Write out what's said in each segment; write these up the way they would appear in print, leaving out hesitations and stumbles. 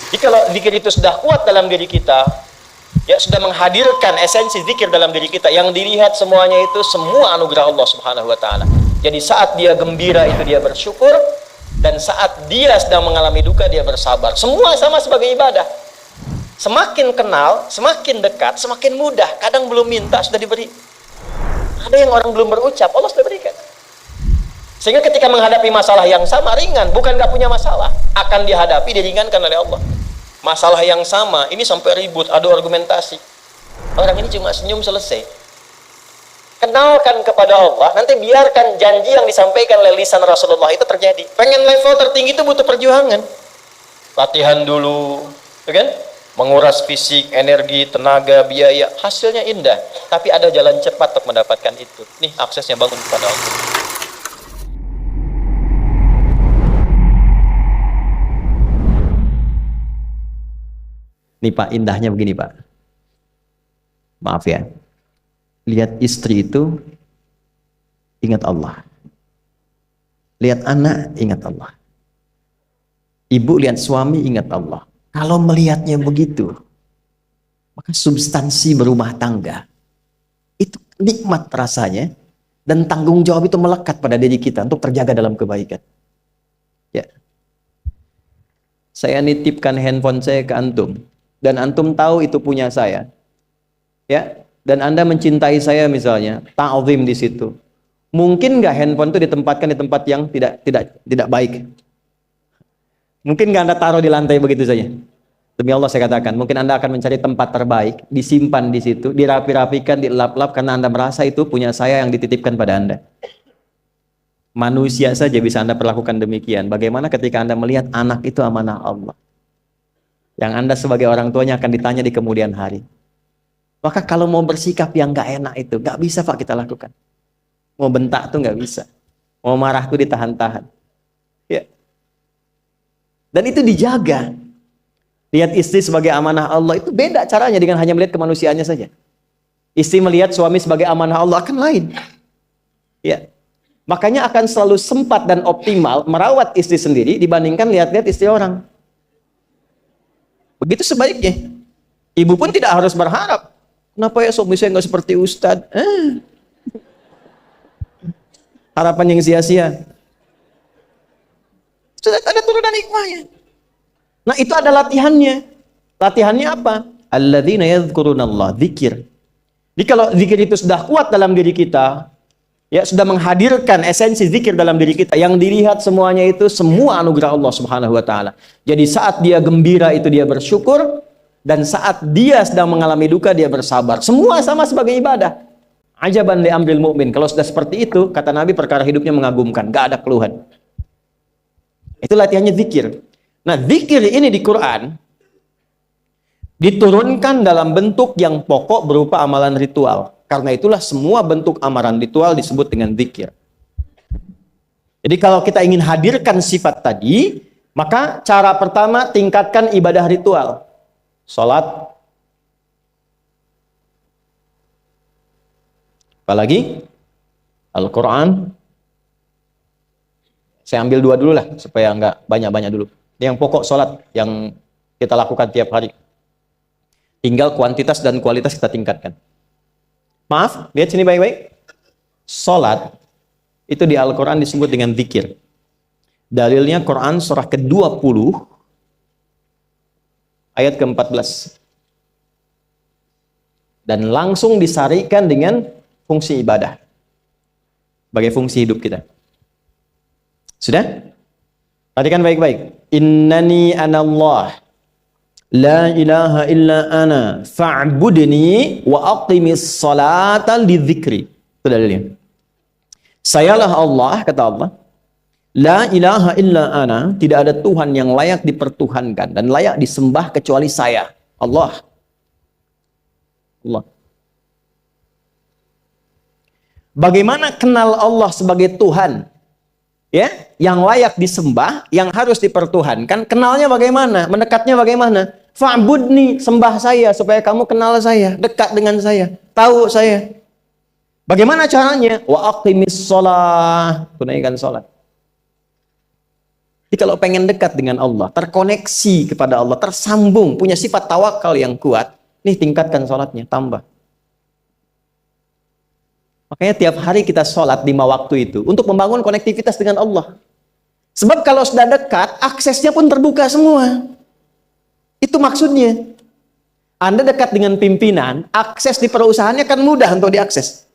Jadi kalau zikir itu sudah kuat dalam diri kita, ya sudah menghadirkan esensi zikir dalam diri kita, yang dilihat semuanya itu semua anugerah Allah Subhanahu wa taala. Jadi saat dia gembira itu dia bersyukur, dan saat dia sedang mengalami duka dia bersabar. Semua sama sebagai ibadah. Semakin kenal, semakin dekat, semakin mudah. Kadang belum minta sudah diberi. Ada yang orang belum berucap, Allah sudah berikan. Sehingga ketika menghadapi masalah yang sama ringan, bukan gak punya masalah, akan dihadapi, diringankan oleh Allah. Masalah yang sama, ini sampai ribut, adu argumentasi. Orang ini cuma senyum selesai. Kenalkan kepada Allah, nanti biarkan janji yang disampaikan oleh lisan Rasulullah itu terjadi. Pengen level tertinggi itu butuh perjuangan. Latihan dulu, kan? Menguras fisik, energi, tenaga, biaya, hasilnya indah. Tapi ada jalan cepat untuk mendapatkan itu. Nih aksesnya, bangun kepada Allah. Nih Pak, indahnya begini Pak. Maaf ya. Lihat istri itu, ingat Allah. Lihat anak, ingat Allah. Ibu lihat suami, ingat Allah. Kalau melihatnya begitu, maka substansi berumah tangga itu nikmat rasanya, dan tanggung jawab itu melekat pada diri kita untuk terjaga dalam kebaikan. Ya. Saya nitipkan handphone saya ke antum, dan antum tahu itu punya saya. Ya, dan Anda mencintai saya misalnya, ta'zim di situ. Mungkin nggak handphone itu ditempatkan di tempat yang tidak baik? Mungkin nggak Anda taruh di lantai begitu saja? Demi Allah saya katakan, mungkin Anda akan mencari tempat terbaik, disimpan di situ, dirapi-rapikan, dilap-lap, karena Anda merasa itu punya saya yang dititipkan pada Anda. Manusia saja bisa Anda perlakukan demikian. Bagaimana ketika Anda melihat anak itu amanah Allah, yang Anda sebagai orang tuanya akan ditanya di kemudian hari. Maka kalau mau bersikap yang nggak enak itu, nggak bisa Pak kita lakukan. Mau bentak tuh nggak bisa. Mau marah tuh ditahan-tahan. Ya. Dan itu dijaga. Lihat istri sebagai amanah Allah itu beda caranya dengan hanya melihat kemanusiaannya saja. Istri melihat suami sebagai amanah Allah akan lain. Ya. Makanya akan selalu sempat dan optimal merawat istri sendiri dibandingkan lihat-lihat istri orang. Begitu sebaiknya. Ibu pun tidak harus berharap, kenapa ya suami saya nggak seperti Ustadz? Harapan yang sia-sia. Sudah ada turunan hikmahnya. Nah itu ada latihannya. Latihannya apa? Alladzina yadhkurunallah, zikir. Jadi kalau zikir itu sudah kuat dalam diri kita, ya sudah menghadirkan esensi zikir dalam diri kita, yang dilihat semuanya itu semua anugerah Allah Subhanahu wa taala. Jadi saat dia gembira itu dia bersyukur, dan saat dia sedang mengalami duka dia bersabar. Semua sama sebagai ibadah. Ajaban li amril mu'min. Kalau sudah seperti itu, kata Nabi, perkara hidupnya mengagumkan, gak ada keluhan. Itu latihannya zikir. Nah, zikir ini di Quran diturunkan dalam bentuk yang pokok berupa amalan ritual. Karena itulah semua bentuk amalan ritual disebut dengan zikir. Jadi kalau kita ingin hadirkan sifat tadi, maka cara pertama tingkatkan ibadah ritual. Salat. Apalagi? Al-Quran. Saya ambil dua dulu lah, supaya nggak banyak-banyak dulu. Yang pokok salat yang kita lakukan tiap hari. Tinggal kuantitas dan kualitas kita tingkatkan. Maaf, lihat sini baik-baik. Salat itu di Al-Quran disebut dengan zikir. Dalilnya Quran surah ke-20 ayat ke-14. Dan langsung disarikan dengan fungsi ibadah sebagai fungsi hidup kita. Sudah? Perhatikan baik-baik. Innani anallah la ilaha illa ana fa'budni wa aqimis salata lidzikri. Itu dalilnya. Sayalah Allah, kata Allah. La ilaha illa ana, tidak ada Tuhan yang layak dipertuhankan dan layak disembah kecuali saya, Allah. Allah. Bagaimana kenal Allah sebagai Tuhan? Ya, yang layak disembah, yang harus dipertuhankan, kenalnya bagaimana? Mendekatnya bagaimana? Fa'budni, sembah saya supaya kamu kenal saya, dekat dengan saya, tahu saya. Bagaimana caranya? Wa aqimis shalah, tunaikan salat. Jadi kalau pengen dekat dengan Allah, terkoneksi kepada Allah, tersambung, punya sifat tawakal yang kuat, nih tingkatkan sholatnya, tambah. Makanya tiap hari kita sholat 5 waktu itu untuk membangun konektivitas dengan Allah. Sebab kalau sudah dekat, aksesnya pun terbuka semua. Itu maksudnya. Anda dekat dengan pimpinan, akses di perusahaannya kan mudah untuk diakses.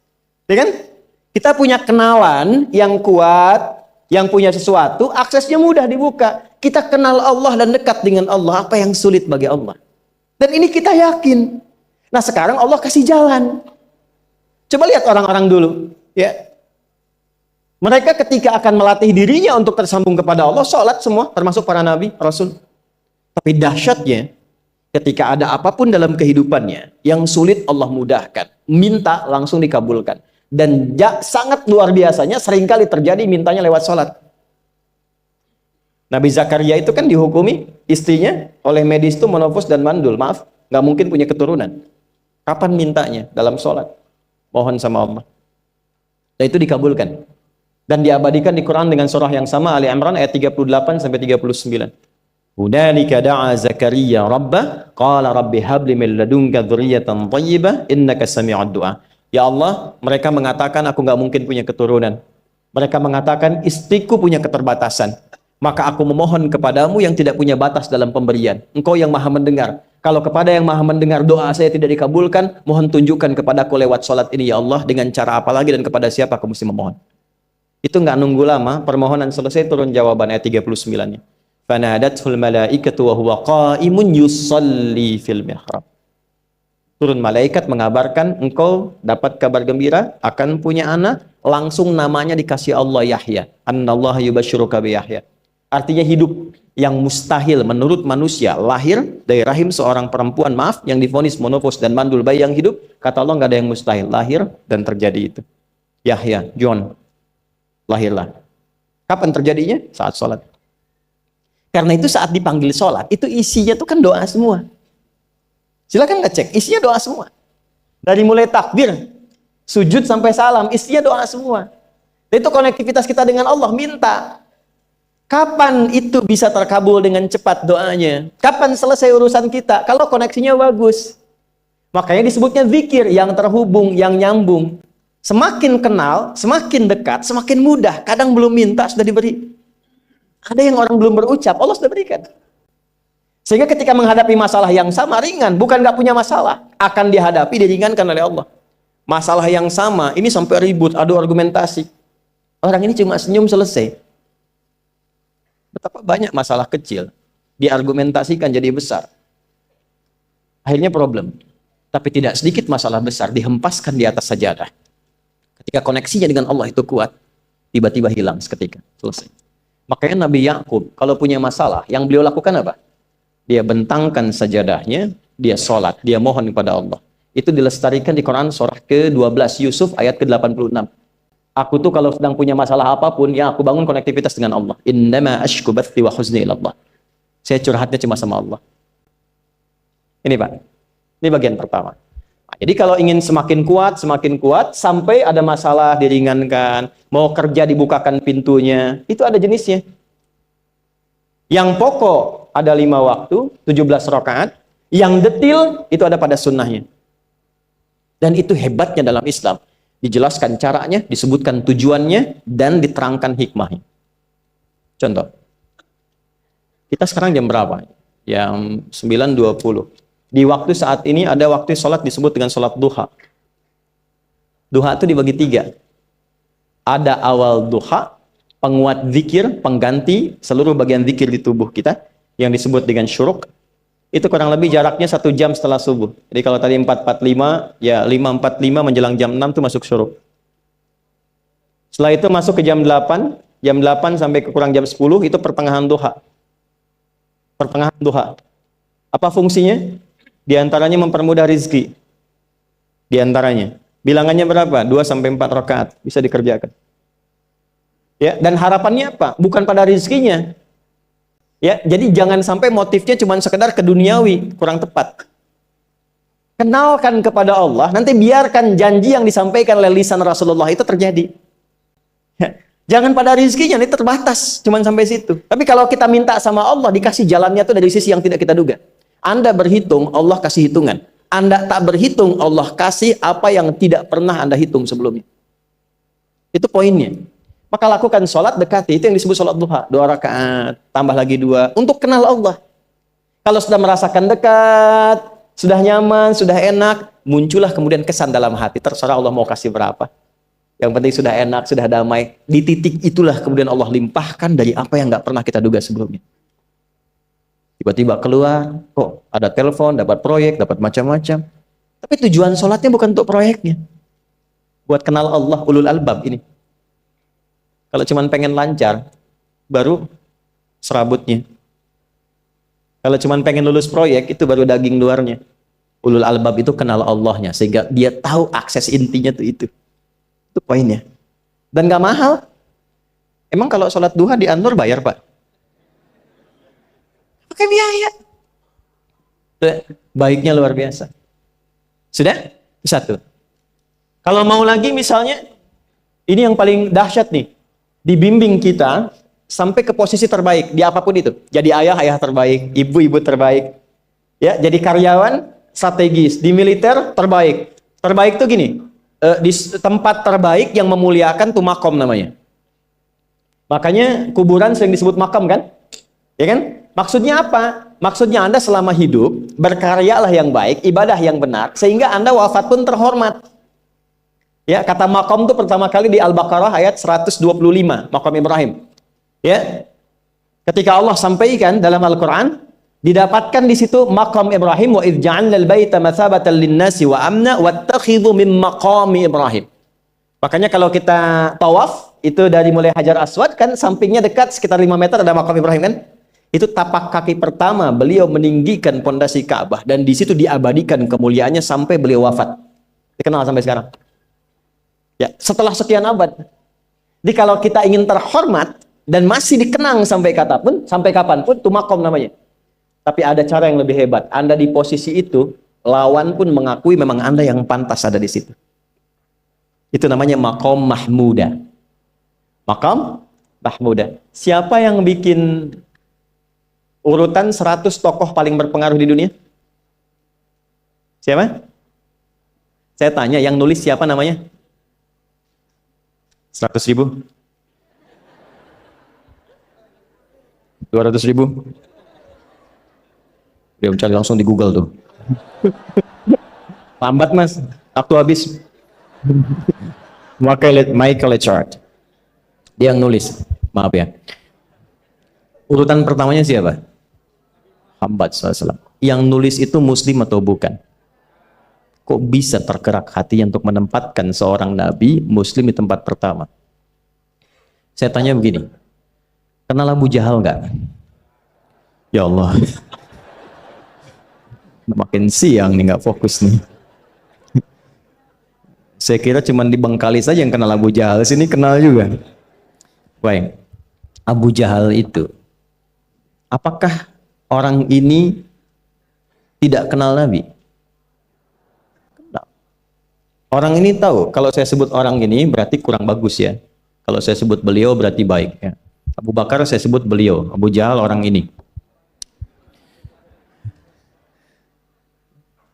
Ya kan? Kita punya kenalan yang kuat, yang punya sesuatu, aksesnya mudah dibuka. Kita kenal Allah dan dekat dengan Allah, apa yang sulit bagi Allah. Dan ini kita yakin. Nah sekarang Allah kasih jalan. Coba lihat orang-orang dulu. Ya. Mereka ketika akan melatih dirinya untuk tersambung kepada Allah, sholat semua, termasuk para nabi, rasul. Tapi dahsyatnya, ketika ada apapun dalam kehidupannya, yang sulit Allah mudahkan. Minta langsung dikabulkan. Dan sangat luar biasanya seringkali terjadi mintanya lewat sholat. Nabi Zakaria itu kan dihukumi istrinya oleh medis itu menopause dan mandul. Maaf, nggak mungkin punya keturunan. Kapan mintanya? Dalam sholat. Mohon sama Allah. Dan itu dikabulkan. Dan diabadikan di Quran dengan surah yang sama, Ali Imran ayat 38 sampai 39. Hunalika da'a Zakaria rabbah qala rabbi habli min ladunka dzurriyyatan thayyibah innaka sami'ud du'a. Ya Allah, mereka mengatakan aku nggak mungkin punya keturunan. Mereka mengatakan istriku punya keterbatasan. Maka aku memohon kepadamu yang tidak punya batas dalam pemberian. Engkau yang maha mendengar. Kalau kepada yang maha mendengar doa saya tidak dikabulkan, mohon tunjukkan kepadaku lewat sholat ini ya Allah, dengan cara apa lagi dan kepada siapa aku mesti memohon. Itu nggak nunggu lama, permohonan selesai turun jawaban ayat 39-nya. Fanadathul malaikatu wa huwa qa'imun yusalli fil mihrab. Turun malaikat mengabarkan engkau dapat kabar gembira akan punya anak, langsung namanya dikasih Allah Yahya. Annallaha yubasyiruka bi Yahya. Artinya hidup yang mustahil menurut manusia, lahir dari rahim seorang perempuan, maaf, yang divonis monopause dan mandul, bayi yang hidup, kata Allah nggak ada yang mustahil, lahir dan terjadi itu. Yahya, John, lahirlah. Kapan terjadinya? Saat sholat. Karena itu saat dipanggil sholat, itu isinya tuh kan doa semua. Silakan ngecek, isinya doa semua. Dari mulai takbir, sujud sampai salam, isinya doa semua. Dan itu konektivitas kita dengan Allah, minta. Kapan itu bisa terkabul dengan cepat doanya? Kapan selesai urusan kita? Kalau koneksinya bagus. Makanya disebutnya zikir, yang terhubung, yang nyambung. Semakin kenal, semakin dekat, semakin mudah. Kadang belum minta, sudah diberi. Ada yang orang belum berucap, Allah sudah berikan. Sehingga ketika menghadapi masalah yang sama, ringan, bukan nggak punya masalah, akan dihadapi, diringankan oleh Allah. Masalah yang sama, ini sampai ribut, adu argumentasi. Orang ini cuma senyum selesai. Betapa banyak masalah kecil, diargumentasikan jadi besar. Akhirnya problem. Tapi tidak sedikit masalah besar, dihempaskan di atas sajadah. Ketika koneksinya dengan Allah itu kuat, tiba-tiba hilang seketika, selesai. Makanya Nabi Yakub, kalau punya masalah, yang beliau lakukan apa? Dia bentangkan sajadahnya, dia sholat, dia mohon kepada Allah. Itu dilestarikan di Quran surah ke-12 Yusuf ayat ke-86. Aku tuh kalau sedang punya masalah apapun, ya aku bangun konektivitas dengan Allah. Innama ashku bathi wa huzni ila Allah. Saya curhatnya cuma sama Allah. Ini Pak, ini bagian pertama. Nah, jadi kalau ingin semakin kuat, sampai ada masalah diringankan, mau kerja dibukakan pintunya, itu ada jenisnya. Yang pokok ada 5 waktu, 17 rakaat. Yang detil itu ada pada sunnahnya. Dan itu hebatnya dalam Islam. Dijelaskan caranya, disebutkan tujuannya, dan diterangkan hikmahnya. Contoh. Kita sekarang jam berapa? Jam 9.20. Di waktu saat ini ada waktu sholat disebut dengan sholat duha. Duha itu dibagi 3. Ada awal duha, penguat zikir, pengganti seluruh bagian zikir di tubuh kita, yang disebut dengan syuruk. Itu kurang lebih jaraknya 1 jam setelah subuh. Jadi kalau tadi 4.45, ya 5.45 menjelang jam 6 itu masuk syuruk. Setelah itu masuk ke jam 8 sampai ke kurang jam 10 itu pertengahan duha. Pertengahan duha. Apa fungsinya? Di antaranya mempermudah rizki. Di antaranya. Bilangannya berapa? 2 sampai 4 rakaat bisa dikerjakan. Ya, dan harapannya apa? Bukan pada rizkinya. Ya, jadi jangan sampai motifnya cuma sekedar ke duniawi, kurang tepat. Kenalkan kepada Allah, nanti biarkan janji yang disampaikan oleh lisan Rasulullah itu terjadi. Ya, Jangan pada rizkinya, ini terbatas, cuman sampai situ. Tapi kalau kita minta sama Allah, dikasih jalannya tuh dari sisi yang tidak kita duga. Anda berhitung, Allah kasih hitungan. Anda tak berhitung, Allah kasih apa yang tidak pernah Anda hitung sebelumnya. Itu poinnya. Maka lakukan sholat dekati, itu yang disebut sholat duha. 2 rakaat, tambah lagi 2, untuk kenal Allah. Kalau sudah merasakan dekat, sudah nyaman, sudah enak, muncullah kemudian kesan dalam hati. Terserah Allah mau kasih berapa. Yang penting sudah enak, sudah damai. Di titik itulah kemudian Allah limpahkan dari apa yang nggak pernah kita duga sebelumnya. Tiba-tiba keluar, kok ada telepon, dapat proyek, dapat macam-macam. Tapi tujuan sholatnya bukan untuk proyeknya. Buat kenal Allah, ulul albab ini. Kalau cuma pengen lancar, baru serabutnya. Kalau cuma pengen lulus proyek, itu baru daging luarnya. Ulul albab itu kenal Allahnya, sehingga dia tahu akses intinya tuh itu. Itu poinnya. Dan gak mahal. Emang kalau sholat duha di Anur bayar, Pak? Pakai biaya. Baiknya luar biasa. Sudah? Satu. Kalau mau lagi misalnya, ini yang paling dahsyat nih. Dibimbing kita sampai ke posisi terbaik di apapun itu. Jadi ayah terbaik, ibu terbaik. Ya, jadi karyawan strategis, di militer terbaik. Terbaik tuh gini. Di tempat terbaik yang memuliakan tuh makom namanya. Makanya kuburan sering disebut makam kan? Ya kan? Maksudnya apa? Maksudnya Anda selama hidup berkaryalah yang baik, ibadah yang benar, sehingga Anda wafat pun terhormat. Ya, kata makom tuh pertama kali di Al-Baqarah ayat 125, makom Ibrahim. Ya. Ketika Allah sampaikan dalam Al-Qur'an, didapatkan di situ maqam Ibrahim, wa idz ja'alna al-baita mathabatan lin-nasi wa amna wattakhidhu min maqami Ibrahim. Makanya kalau kita tawaf itu dari mulai Hajar Aswad kan sampingnya dekat sekitar 5 meter ada maqam Ibrahim kan? Itu tapak kaki pertama beliau meninggikan pondasi Ka'bah dan di situ diabadikan kemuliaannya sampai beliau wafat. Dikenal sampai sekarang. Ya, setelah sekian abad. Jadi kalau kita ingin terhormat dan masih dikenang sampai kapanpun itu maqam namanya. Tapi ada cara yang lebih hebat. Anda di posisi itu, lawan pun mengakui memang Anda yang pantas ada di situ. Itu namanya maqam mahmuda. Maqam mahmuda. Siapa yang bikin urutan 100 tokoh paling berpengaruh di dunia? Siapa? Saya tanya, yang nulis siapa namanya? 100.000? 200.000? Dia mencari langsung di Google tuh. Lambat mas, waktu habis. Michael Chart. Dia yang nulis. Maaf ya. Urutan pertamanya siapa? Muhammad SAW. Yang nulis itu muslim atau bukan? Kok bisa tergerak hatinya untuk menempatkan seorang nabi muslim di tempat pertama? Saya tanya begini. Kenal Abu Jahal nggak? Ya Allah. Makin siang nih nggak fokus nih. Saya kira cuma di Bengkalis saja yang kenal Abu Jahal, sini kenal juga. Baik, Abu Jahal itu, apakah orang ini tidak kenal Nabi? Kenal. Orang ini tahu, kalau saya sebut orang ini berarti kurang bagus ya. Kalau saya sebut beliau berarti baik ya. Abu Bakar saya sebut beliau, Abu Jahal orang ini.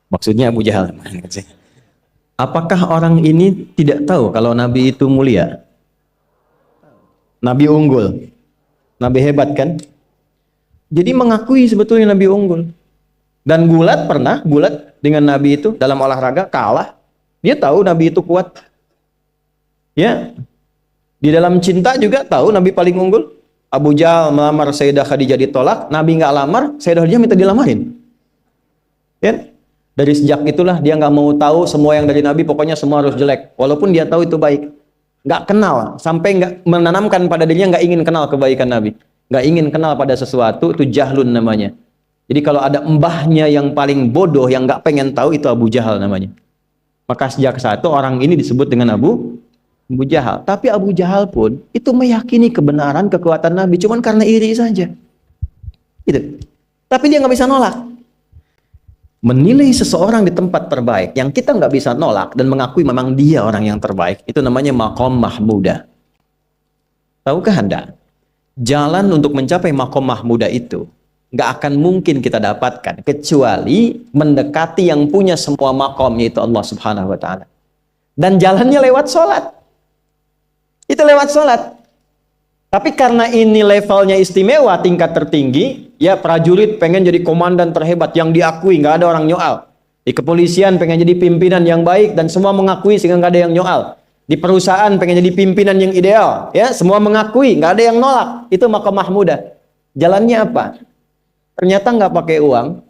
Maksudnya Abu Jahal. Apakah orang ini tidak tahu kalau Nabi itu mulia? Nabi unggul. Nabi hebat kan? Jadi mengakui sebetulnya Nabi unggul. Dan gulat dengan Nabi itu dalam olahraga kalah. Dia tahu Nabi itu kuat. Ya. Di dalam cinta juga tahu Nabi paling unggul. Abu Jahal melamar Sayyidah Khadijah ditolak, Nabi nggak lamar, Sayyidah Khadijah minta dilamarin. Ya. Dari sejak itulah dia nggak mau tahu semua yang dari Nabi, pokoknya semua harus jelek. Walaupun dia tahu itu baik. Nggak kenal, sampai nggak menanamkan pada dirinya nggak ingin kenal kebaikan Nabi. Nggak ingin kenal pada sesuatu, itu jahlun namanya. Jadi kalau ada mbahnya yang paling bodoh, yang nggak pengen tahu, itu Abu Jahal namanya. Maka sejak saat itu orang ini disebut dengan Abu Jahal. Tapi Abu Jahal pun itu meyakini kebenaran, kekuatan Nabi, cuman karena iri saja. Gitu. Tapi dia nggak bisa nolak. Menilai seseorang di tempat terbaik yang kita nggak bisa nolak dan mengakui memang dia orang yang terbaik, itu namanya maqam mahmuda. Tahukah Anda, jalan untuk mencapai maqam mahmudah itu nggak akan mungkin kita dapatkan kecuali mendekati yang punya semua maqam, yaitu Allah Subhanahu wa taala. Dan jalannya lewat sholat. Itu lewat sholat. Tapi karena ini levelnya istimewa, tingkat tertinggi, ya prajurit pengen jadi komandan terhebat yang diakui, nggak ada orang nyoal. Di kepolisian pengen jadi pimpinan yang baik dan semua mengakui sehingga nggak ada yang nyoal. Di perusahaan pengen jadi pimpinan yang ideal, ya semua mengakui, nggak ada yang nolak. Itu maqam mahmudah. Jalannya apa? Ternyata nggak pakai uang,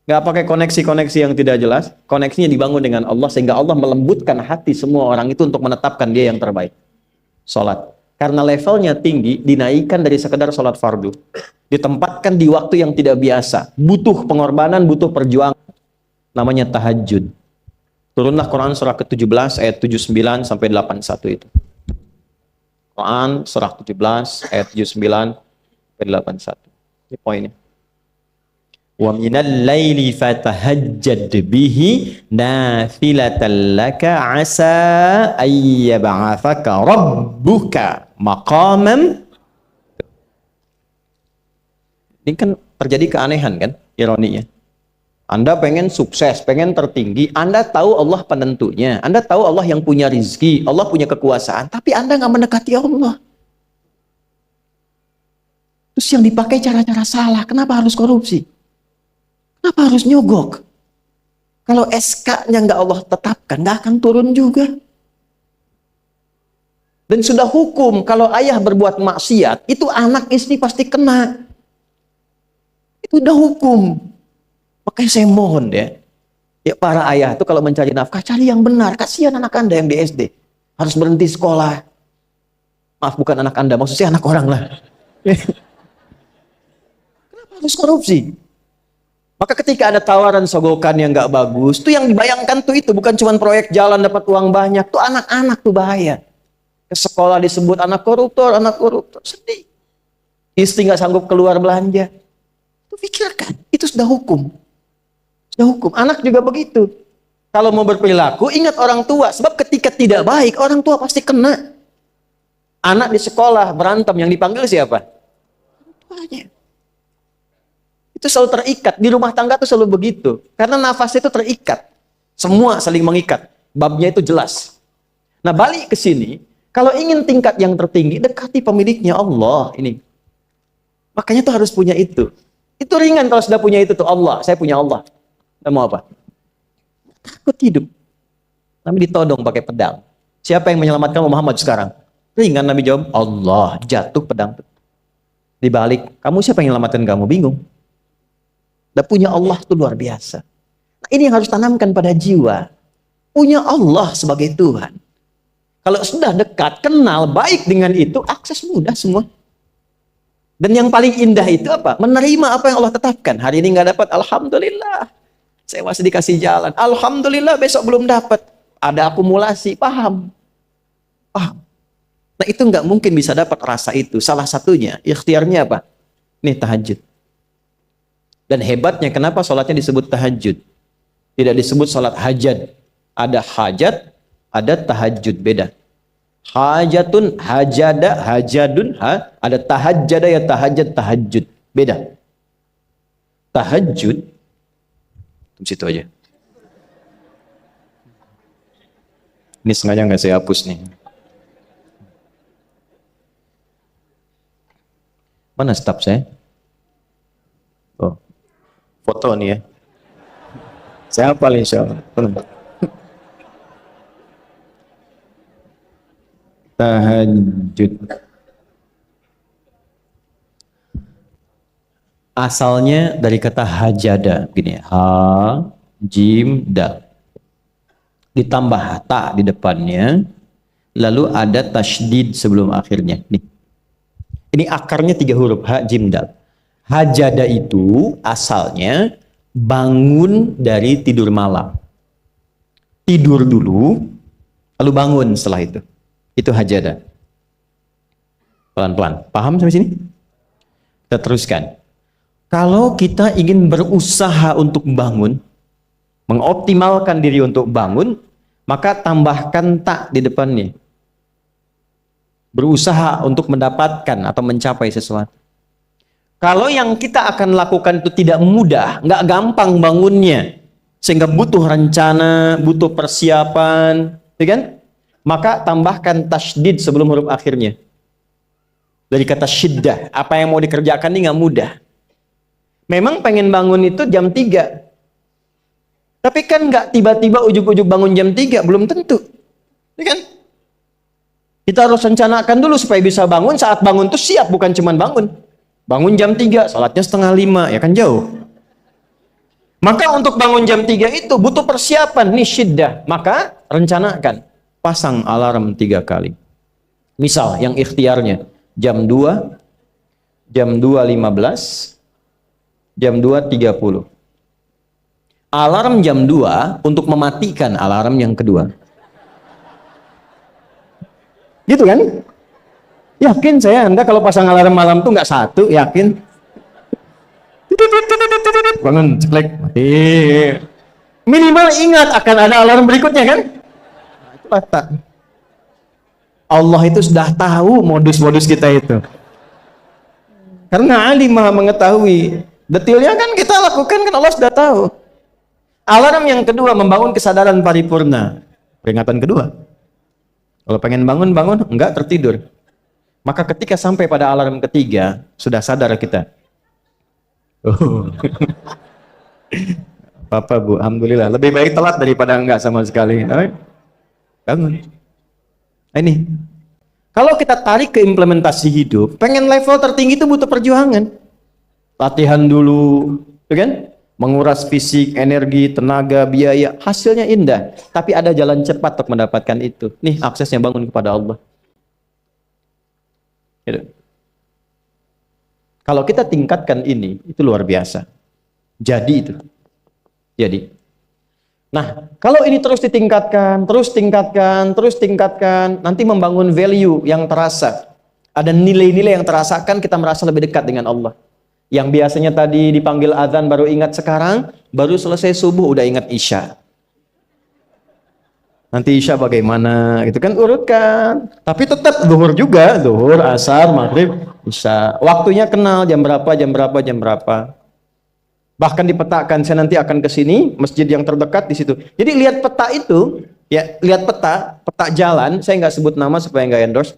nggak pakai koneksi-koneksi yang tidak jelas. Koneksinya dibangun dengan Allah sehingga Allah melembutkan hati semua orang itu untuk menetapkan dia yang terbaik. Sholat. Karena levelnya tinggi, dinaikkan dari sekedar sholat fardu. Ditempatkan di waktu yang tidak biasa. Butuh pengorbanan, butuh perjuangan. Namanya tahajud. Turunlah Quran surah ke-17 ayat 79 sampai 81 itu. Quran surah 17 ayat 79 sampai 81. Ini poinnya. Wa minal laili fatahajjad bihi nafilatan laka asa ayyab'athaka rabbuka maqaman. Ini kan terjadi keanehan kan, ironinya. Anda pengen sukses, pengen tertinggi, Anda tahu Allah penentunya, Anda tahu Allah yang punya rizki, Allah punya kekuasaan, tapi Anda nggak mendekati Allah. Terus yang dipakai cara-cara salah, kenapa harus korupsi? Kenapa harus nyogok? Kalau SK-nya nggak Allah tetapkan, nggak akan turun juga. Dan sudah hukum, kalau ayah berbuat maksiat, itu anak istri pasti kena. Itu udah hukum. Makanya saya mohon ya para ayah itu kalau mencari nafkah, cari yang benar. Kasihan anak Anda yang di SD. Harus berhenti sekolah. Maaf, bukan anak Anda, maksudnya anak orang lah. Kenapa harus korupsi? Maka ketika ada tawaran sogokan yang nggak bagus, tuh yang dibayangkan tuh itu bukan cuma proyek jalan dapat uang banyak, tuh anak-anak tuh bahaya. Ke sekolah disebut anak koruptor, sedih. Istri nggak sanggup keluar belanja. Tuh pikirkan, itu sudah hukum. Sudah hukum. Anak juga begitu. Kalau mau berperilaku, ingat orang tua. Sebab ketika tidak baik, orang tua pasti kena. Anak di sekolah berantem, yang dipanggil siapa? Tuanya. Itu selalu terikat. Di rumah tangga itu selalu begitu. Karena nafas itu terikat. Semua saling mengikat. Babnya itu jelas. Nah, balik ke sini. Kalau ingin tingkat yang tertinggi, dekati pemiliknya Allah. Ini. Makanya tuh harus punya itu. Itu ringan kalau sudah punya itu tuh Allah. Saya punya Allah. Anda mau apa? Takut hidup. Nabi ditodong pakai pedang. Siapa yang menyelamatkan Muhammad sekarang? Ringan Nabi jawab, Allah. Jatuh pedang. Dibalik, kamu siapa yang menyelamatkan kamu? Bingung. Dan punya Allah itu luar biasa. Nah, ini yang harus tanamkan pada jiwa. Punya Allah sebagai Tuhan. Kalau sudah dekat, kenal, baik dengan itu, akses mudah semua. Dan yang paling indah itu apa? Menerima apa yang Allah tetapkan. Hari ini nggak dapat, alhamdulillah. Saya masih dikasih jalan. Alhamdulillah, besok belum dapat. Ada akumulasi, paham? Paham. Nah, itu nggak mungkin bisa dapat rasa itu. Salah satunya, ikhtiarnya apa? Nih, tahajud. Dan hebatnya, kenapa sholatnya disebut tahajud? Tidak disebut sholat hajat. Ada hajat, ada tahajud, beda. Hajatun, hajada, hajadun, ada tahajjada ya tahajjud, tahajud. Beda. Tahajud, di situ aja. Ini sengaja nggak saya hapus nih. Mana staf saya? Oh, foto nih ya. Saya hafal insya Allah. Tahajud. Asalnya dari kata hajada, gini, ha, jim, dal. Ditambah ta di depannya, lalu ada tasydid sebelum akhirnya. Nih. Ini akarnya 3 huruf, ha, jim, dal. Hajada itu asalnya bangun dari tidur malam. Tidur dulu, lalu bangun setelah itu. Itu hajada. Pelan-pelan. Paham sampai sini? Kita teruskan. Kalau kita ingin berusaha untuk bangun, mengoptimalkan diri untuk bangun, maka tambahkan tak di depannya. berusaha untuk mendapatkan atau mencapai sesuatu. Kalau yang kita akan lakukan itu tidak mudah, nggak gampang bangunnya, sehingga butuh rencana, butuh persiapan, ya kan? Maka tambahkan tasydid sebelum huruf akhirnya. Dari kata syiddah, apa yang mau dikerjakan ini nggak mudah. Memang pengen bangun itu jam 3. Tapi kan nggak tiba-tiba ujuk-ujuk bangun jam 3, belum tentu. Ya kan? Kita harus rencanakan dulu supaya bisa bangun, saat bangun itu siap, bukan cuma bangun. Bangun jam 3, salatnya 4:30, ya kan jauh. Maka untuk bangun jam 3 itu butuh persiapan, nih syiddah. Maka rencanakan, pasang alarm 3 kali. Misal yang ikhtiarnya jam 2, jam 2.15, jam 2.30. Alarm jam 2 untuk mematikan alarm yang kedua. Gitu kan? Yakin saya Anda kalau pasang alarm malam tuh nggak satu, yakin? Bangun, ceklek, mati. Minimal ingat akan ada alarm berikutnya kan? Itulah tak. Allah itu sudah tahu modus-modus kita itu. Karena alim maha mengetahui. Detailnya kan kita lakukan kan Allah sudah tahu. Alarm yang kedua membangun kesadaran paripurna. Peringatan kedua. Kalau pengen bangun, enggak tertidur. Maka ketika sampai pada alarm ketiga, sudah sadar kita. Oh. Papa Bu, alhamdulillah. Lebih baik telat daripada enggak sama sekali. Bangun. Ini. Kalau kita tarik ke implementasi hidup, pengen level tertinggi itu butuh perjuangan. Latihan dulu, kan? Menguras fisik, energi, tenaga, biaya, hasilnya indah. Tapi ada jalan cepat untuk mendapatkan itu. Nih aksesnya bangun kepada Allah. Gitu. Kalau kita tingkatkan ini, itu luar biasa. Jadi itu. Jadi. Nah, kalau ini terus ditingkatkan, terus tingkatkan, nanti membangun value yang terasa. Ada nilai-nilai yang terasakan, kita merasa lebih dekat dengan Allah. Yang biasanya tadi dipanggil azan baru ingat sekarang, baru selesai subuh udah ingat isya. Nanti isya bagaimana, gitu kan urutkan. Tapi tetap zuhur juga, zuhur, asar, maghrib, isya. Waktunya kenal jam berapa. Bahkan dipetakan, saya nanti akan ke sini, masjid yang terdekat di situ. Jadi lihat peta itu, ya lihat peta jalan, saya nggak sebut nama supaya nggak endorse.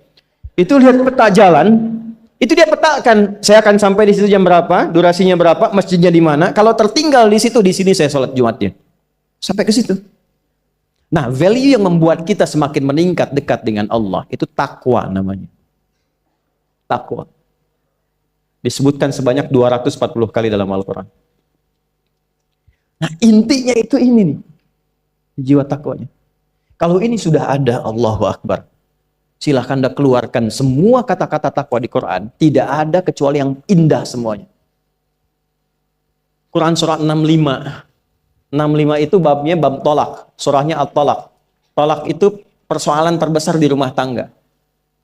Itu lihat peta jalan. Itu dia petakan, saya akan sampai di situ jam berapa, durasinya berapa, masjidnya di mana. Kalau tertinggal di situ, di sini saya sholat Jumatnya. Sampai ke situ. Nah, value yang membuat kita semakin meningkat dekat dengan Allah, itu takwa namanya. Takwa. Disebutkan sebanyak 240 kali dalam Al-Quran. Nah, intinya itu ini nih. Jiwa takwanya. Kalau ini sudah ada, Allahu Akbar. Silahkan Anda keluarkan semua kata-kata takwa di Quran. Tidak ada kecuali yang indah semuanya. Quran surah 65. 65 itu babnya bab tolak. Surahnya At-Tolak. Tolak itu persoalan terbesar di rumah tangga.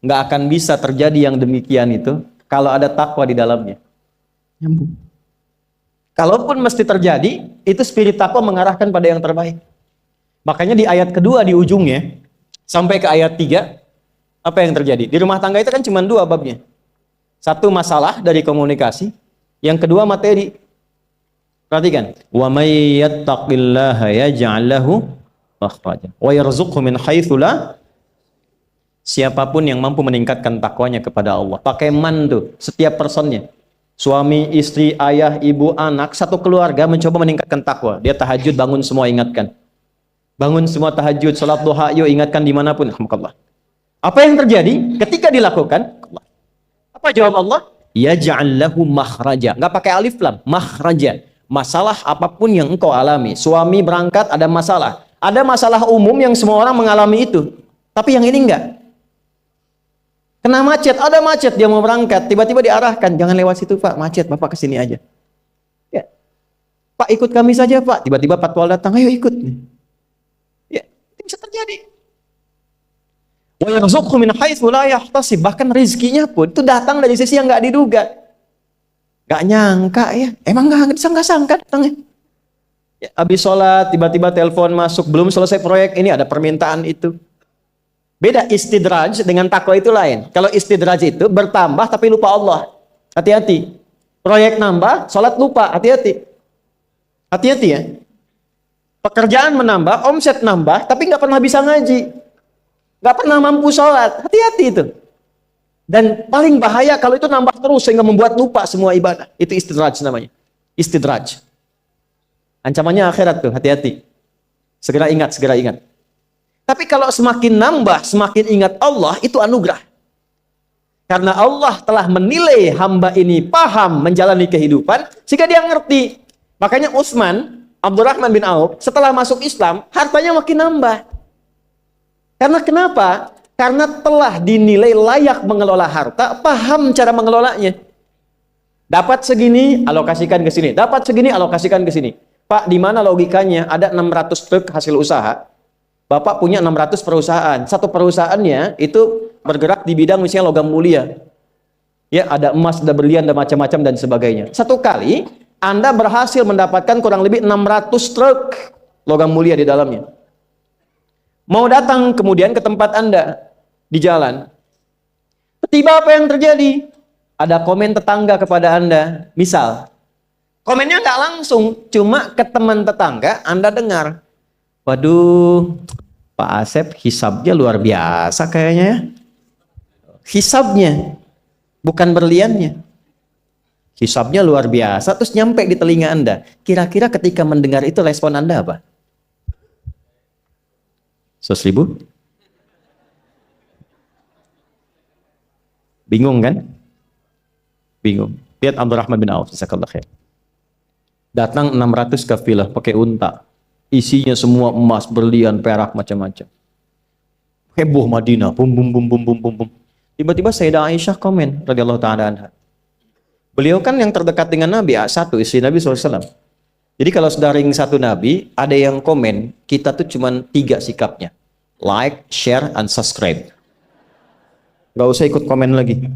Nggak akan bisa terjadi yang demikian itu kalau ada takwa di dalamnya. Nyambung. Kalaupun mesti terjadi, itu spirit takwa mengarahkan pada yang terbaik. Makanya di ayat kedua di ujungnya, sampai ke ayat 3, apa yang terjadi? Di rumah tangga itu kan cuma 2 babnya. Satu masalah dari komunikasi, yang kedua materi. Perhatikan, wa may yattaqillaha yaj'al lahu makhraja wa yarzuqhu min haitsu la. Siapapun yang mampu meningkatkan takwanya kepada Allah, pakai man tuh, setiap personnya. Suami, istri, ayah, ibu, anak, satu keluarga mencoba meningkatkan takwa. Dia tahajud, bangun semua ingatkan. Bangun semua tahajud, salat duha, yuk ingatkan dimanapun. Alhamdulillah. Apa yang terjadi ketika dilakukan? Apa jawab Allah? Yaj'al lahu makhraja. Enggak pakai alif lam, makhraja. Masalah apapun yang engkau alami. Suami berangkat ada masalah. Ada masalah umum yang semua orang mengalami itu. Tapi yang ini enggak. Kena macet, ada macet dia mau berangkat, tiba-tiba diarahkan, jangan lewat situ Pak, macet, Bapak kesini aja. Ya. Pak ikut kami saja Pak, tiba-tiba patwal datang, ayo ikut. Ya, itu bisa terjadi. Wa yarzuqhu min haitsu la yahtasib, bahkan rezekinya pun itu datang dari sisi yang nggak diduga. Nggak nyangka ya, emang nggak sangka datangnya. Ya, habis sholat tiba-tiba telepon masuk, belum selesai proyek ini ada permintaan itu. Beda istidraj dengan takwa itu lain. Kalau istidraj itu bertambah tapi lupa Allah. Hati-hati. Proyek nambah, sholat lupa. Hati-hati. Hati-hati ya. Pekerjaan menambah, omset nambah, tapi nggak pernah bisa ngaji. Nggak pernah mampu sholat. Hati-hati itu. Dan paling bahaya kalau itu nambah terus sehingga membuat lupa semua ibadah. Itu istidraj namanya. Istidraj. Ancamannya akhirat tuh, hati-hati. Segera ingat, segera ingat. Tapi kalau semakin nambah, semakin ingat Allah, itu anugerah. Karena Allah telah menilai hamba ini paham menjalani kehidupan, sehingga dia ngerti. Makanya Utsman, Abdurrahman bin Auf, setelah masuk Islam, hartanya makin nambah. Karena kenapa? Karena telah dinilai layak mengelola harta, paham cara mengelolanya. Dapat segini, alokasikan ke sini. Dapat segini, alokasikan ke sini. Pak, di mana logikanya ada 600 truk hasil usaha? Bapak punya 600 perusahaan. Satu perusahaannya itu bergerak di bidang misalnya logam mulia. Ya, ada emas, ada berlian, ada macam-macam dan sebagainya. Satu kali Anda berhasil mendapatkan kurang lebih 600 truk logam mulia di dalamnya. Mau datang kemudian ke tempat Anda di jalan. Tiba apa yang terjadi? Ada komen tetangga kepada Anda. Misal, komennya nggak langsung, cuma ke teman tetangga Anda dengar. Waduh, Pak Asep hisabnya luar biasa kayaknya ya. Hisabnya, bukan berliannya. Hisabnya luar biasa, terus nyampe di telinga Anda. Kira-kira ketika mendengar itu respon Anda apa? 100.000? Bingung kan? Bingung. Lihat Abdurrahman bin Auf, jazakallahu khair. Datang 600 kafilah pakai unta. Isinya semua emas, berlian, perak, macam-macam. Heboh Madinah, bum bum bum bum bum bum bum. Tiba-tiba Sayyidah Aisyah komen radhiyallahu taala anha. Beliau kan yang terdekat dengan Nabi, satu istri Nabi SAW. Jadi kalau sudah ring satu Nabi, ada yang komen, kita tuh cuma 3 sikapnya. Like, share, and subscribe. Gak usah ikut komen lagi.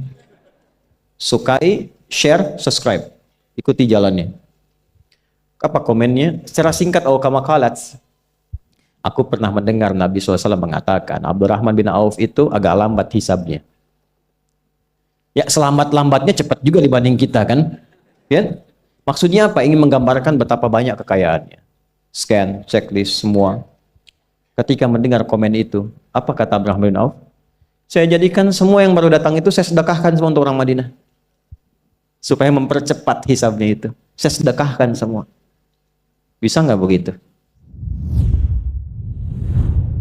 Sukai, share, subscribe. Ikuti jalannya. Apa komennya? Secara singkat, kama qalat, aku pernah mendengar Nabi SAW mengatakan, Abdurrahman bin Auf itu agak lambat hisabnya. Ya, selamat-lambatnya cepat juga dibanding kita kan? Ya? Maksudnya apa? Ingin menggambarkan betapa banyak kekayaannya. Scan, checklist, semua. Ketika mendengar komen itu, apa kata Abdurrahman bin Auf? Saya jadikan semua yang baru datang itu saya sedekahkan semua untuk orang Madinah. Supaya mempercepat hisabnya itu. Saya sedekahkan semua. Bisa nggak begitu?